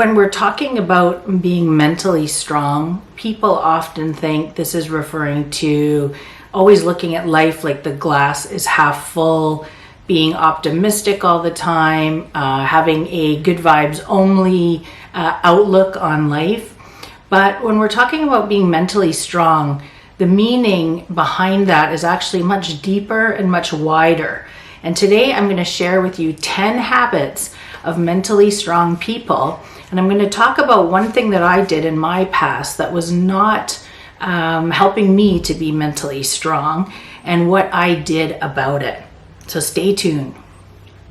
When we're talking about being mentally strong, people often think this is referring to always looking at life like the glass is half full, being optimistic all the time, having a good vibes only outlook on life. But when we're talking about being mentally strong, the meaning behind that is actually much deeper and much wider. And today I'm going to share with you 10 habits of mentally strong people. And I'm going to talk about one thing that I did in my past that was not helping me to be mentally strong and what I did about it. So stay tuned.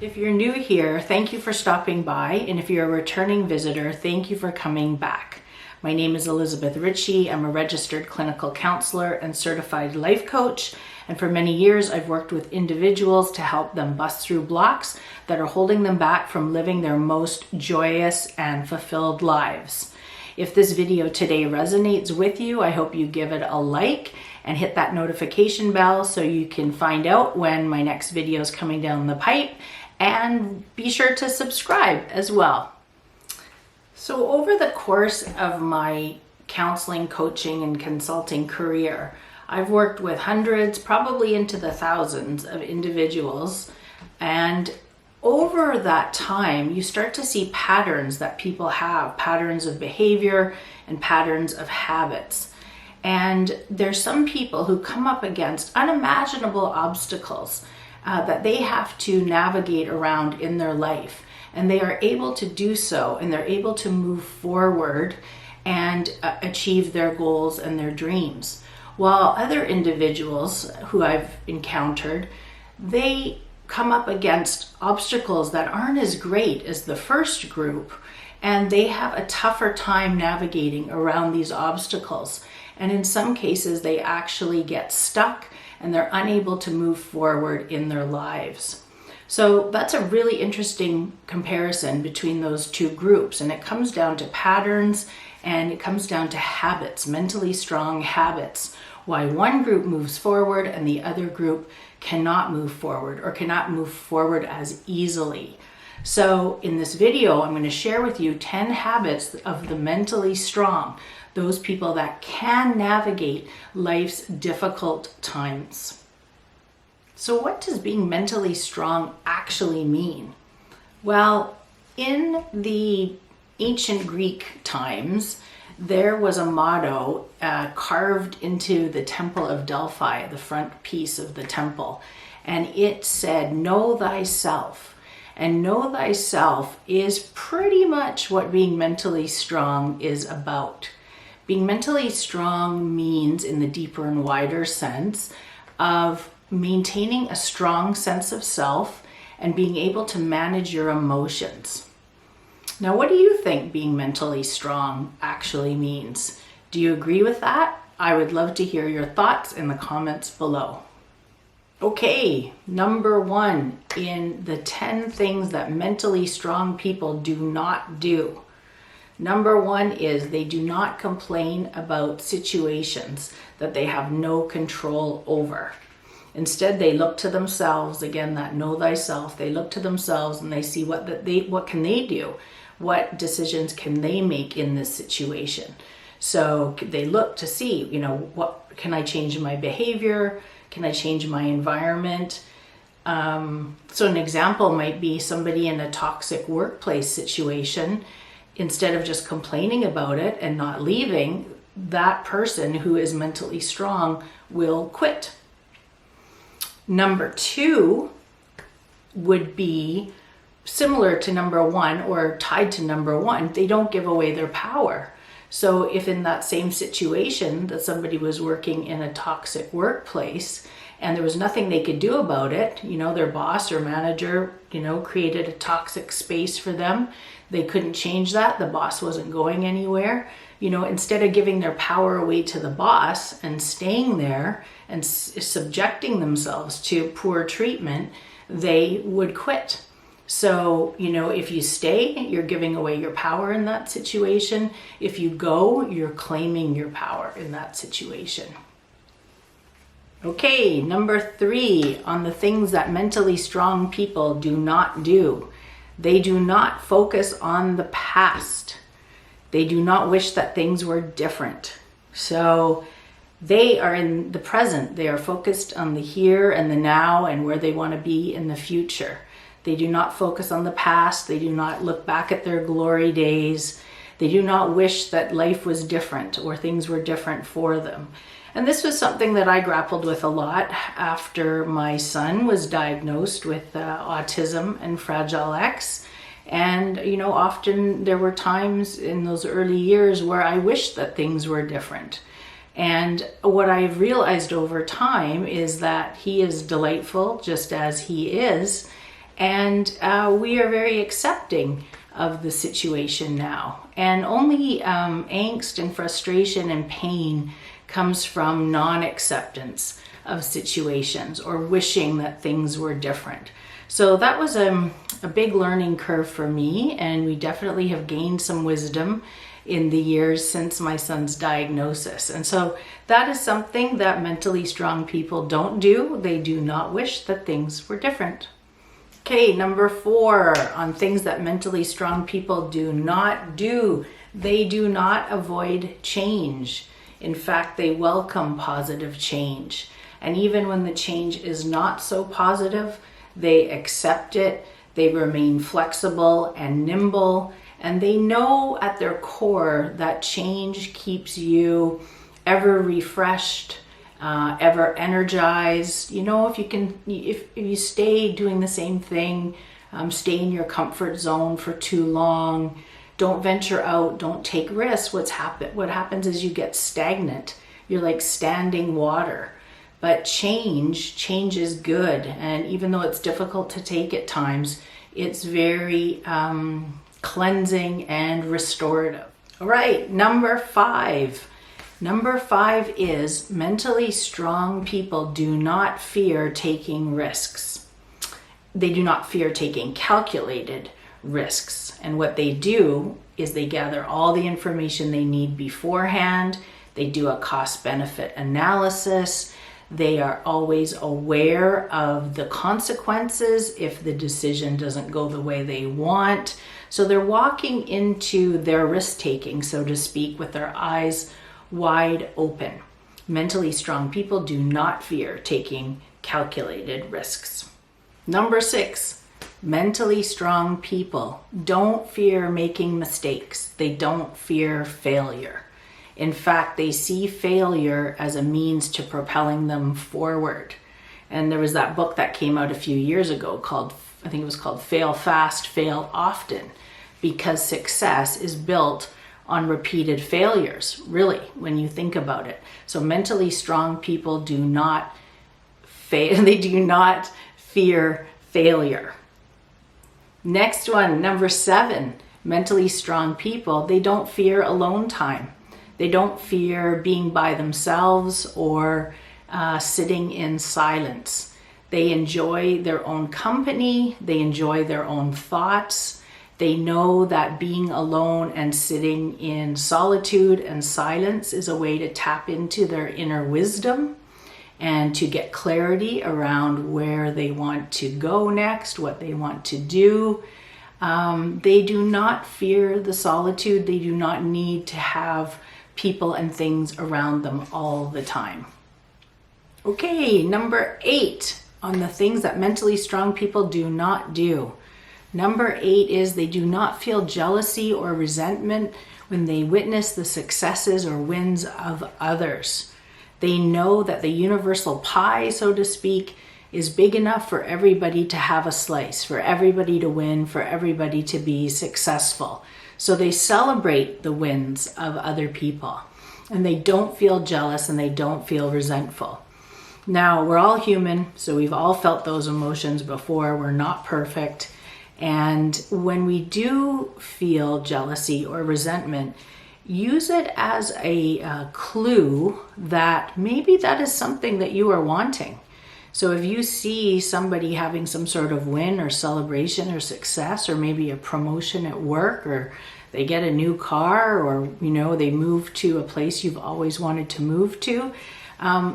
If you're new here, thank you for stopping by. And if you're a returning visitor, thank you for coming back. My name is Elizabeth Ritchie. I'm a registered clinical counselor and certified life coach. And for many years, I've worked with individuals to help them bust through blocks that are holding them back from living their most joyous and fulfilled lives. If this video today resonates with you, I hope you give it a like and hit that notification bell so you can find out when my next video is coming down the pipe, and be sure to subscribe as well. So over the course of my counseling, coaching, and consulting career, I've worked with hundreds, probably into the thousands of individuals. And over that time, you start to see patterns that people have, patterns of behavior and patterns of habits. And there's some people who come up against unimaginable obstacles that they have to navigate around in their life. And they are able to do so, and they're able to move forward and achieve their goals and their dreams. While other individuals who I've encountered, they come up against obstacles that aren't as great as the first group, and they have a tougher time navigating around these obstacles. And in some cases, they actually get stuck and they're unable to move forward in their lives. So that's a really interesting comparison between those two groups. And it comes down to patterns, and it comes down to habits, mentally strong habits. Why one group moves forward and the other group cannot move forward, or cannot move forward as easily. So in this video, I'm going to share with you 10 habits of the mentally strong, those people that can navigate life's difficult times. So what does being mentally strong actually mean? Well, in the ancient Greek times, there was a motto carved into the Temple of Delphi, the front piece of the temple, and it said, "Know thyself." And know thyself is pretty much what being mentally strong is about. Being mentally strong means, in the deeper and wider sense, of maintaining a strong sense of self and being able to manage your emotions. Now, what do you think being mentally strong actually means? Do you agree with that? I would love to hear your thoughts in the comments below. Okay, number 1 in the 10 things that mentally strong people do not do. Number 1 is they do not complain about situations that they have no control over. Instead, they look to themselves, again, that know thyself. They look to themselves and they see what can they do? What decisions can they make in this situation? So they look to see, what can I change in my behavior? Can I change my environment? So an example might be somebody in a toxic workplace situation. Instead of just complaining about it and not leaving, that person who is mentally strong will quit. Number 2 would be similar to number 1, or tied to number 1. They don't give away their power. So if in that same situation that somebody was working in a toxic workplace and there was nothing they could do about it, their boss or manager, created a toxic space for them, they couldn't change that, the boss wasn't going anywhere, instead of giving their power away to the boss and staying there and subjecting themselves to poor treatment, they would quit. So, if you stay, you're giving away your power in that situation. If you go, you're claiming your power in that situation. Okay, number 3 on the things that mentally strong people do not do. They do not focus on the past. They do not wish that things were different. So they are in the present. They are focused on the here and the now and where they want to be in the future. They do not focus on the past. They do not look back at their glory days. They do not wish that life was different or things were different for them. And this was something that I grappled with a lot after my son was diagnosed with autism and Fragile X. And, often there were times in those early years where I wished that things were different. And what I've realized over time is that he is delightful just as he is. And we are very accepting of the situation now. And only angst and frustration and pain comes from non-acceptance of situations or wishing that things were different. So that was a big learning curve for me, and we definitely have gained some wisdom in the years since my son's diagnosis. And so that is something that mentally strong people don't do. They do not wish that things were different. Okay, number 4 on things that mentally strong people do not do. They do not avoid change. In fact, they welcome positive change. And even when the change is not so positive, they accept it. They remain flexible and nimble. And they know at their core that change keeps you ever refreshed, ever energized. If you stay doing the same thing, stay in your comfort zone for too long, don't venture out, don't take risks, what happens is you get stagnant. You're like standing water. But change is good. And even though it's difficult to take at times, it's very cleansing and restorative. All right, number 5. Number 5 is mentally strong people do not fear taking risks. They do not fear taking calculated risks. And what they do is they gather all the information they need beforehand. They do a cost-benefit analysis. They are always aware of the consequences if the decision doesn't go the way they want. So they're walking into their risk-taking, so to speak, with their eyes wide open. Mentally strong people do not fear taking calculated risks. Number 6, mentally strong people don't fear making mistakes. They don't fear failure. In fact, they see failure as a means to propelling them forward. And there was that book that came out a few years ago called Fail Fast, Fail Often, because success is built on repeated failures, really, when you think about it. So mentally strong people do not fail. They do not fear failure. Next one, number 7, mentally strong people, they don't fear alone time. They don't fear being by themselves or sitting in silence. They enjoy their own company. They enjoy their own thoughts. They know that being alone and sitting in solitude and silence is a way to tap into their inner wisdom and to get clarity around where they want to go next, what they want to do. They do not fear the solitude. They do not need to have people and things around them all the time. Okay, number 8 on the things that mentally strong people do not do. Number 8 is they do not feel jealousy or resentment when they witness the successes or wins of others. They know that the universal pie, so to speak, is big enough for everybody to have a slice, for everybody to win, for everybody to be successful. So they celebrate the wins of other people, and they don't feel jealous and they don't feel resentful. Now, we're all human, so we've all felt those emotions before. We're not perfect. And when we do feel jealousy or resentment, use it as a clue that maybe that is something that you are wanting. So if you see somebody having some sort of win or celebration or success, or maybe a promotion at work, or they get a new car, or they move to a place you've always wanted to move to,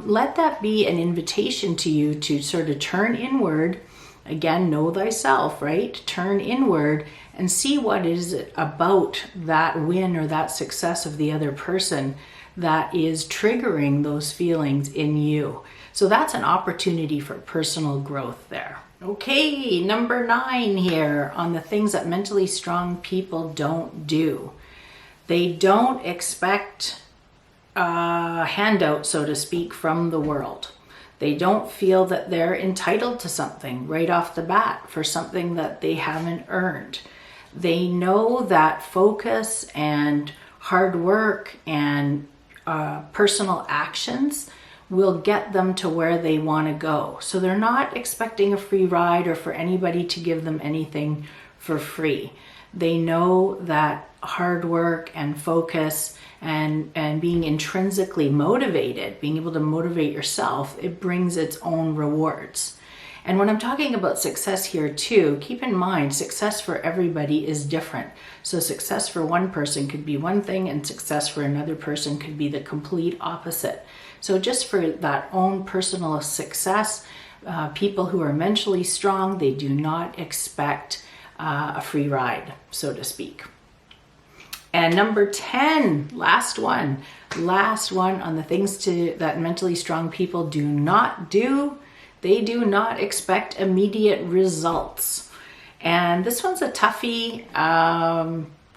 let that be an invitation to you to sort of turn inward Again, know thyself, right? Turn inward and see what is it about that win or that success of the other person that is triggering those feelings in you. So that's an opportunity for personal growth there. Okay, number 9 here on the things that mentally strong people don't do. They don't expect a handout, so to speak, from the world. They don't feel that they're entitled to something right off the bat for something that they haven't earned. They know that focus and hard work and personal actions will get them to where they want to go. So they're not expecting a free ride or for anybody to give them anything for free. They know that hard work and focus and being intrinsically motivated, being able to motivate yourself, it brings its own rewards. And when I'm talking about success here too, keep in mind success for everybody is different. So success for one person could be one thing and success for another person could be the complete opposite. So just for that own personal success, people who are mentally strong, they do not expect a free ride, so to speak. And number 10, last one on the things that mentally strong people do not do. They do not expect immediate results. And this one's a toughie.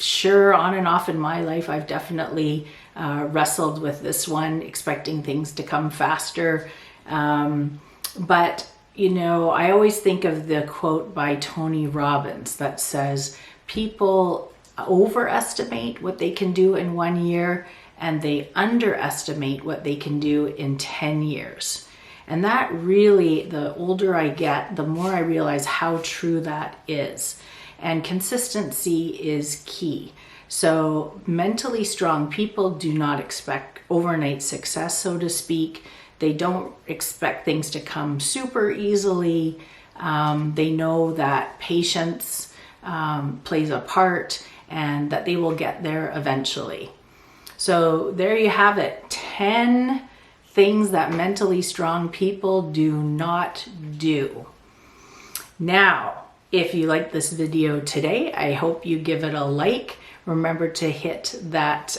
Sure, on and off in my life, I've definitely wrestled with this one, expecting things to come faster. But, you know, I always think of the quote by Tony Robbins that says, people overestimate what they can do in 1 year and they underestimate what they can do in 10 years. And that really, the older I get, the more I realize how true that is. And consistency is key. So mentally strong people do not expect overnight success, so to speak. They don't expect things to come super easily. They know that patience plays a part and that they will get there eventually. So there you have it. 10 things that mentally strong people do not do. Now, if you like this video today, I hope you give it a like. Remember to hit that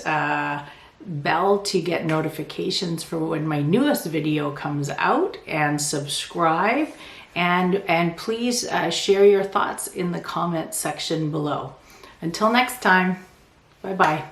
bell to get notifications for when my newest video comes out, and subscribe, and please share your thoughts in the comment section below. Until next time, bye-bye.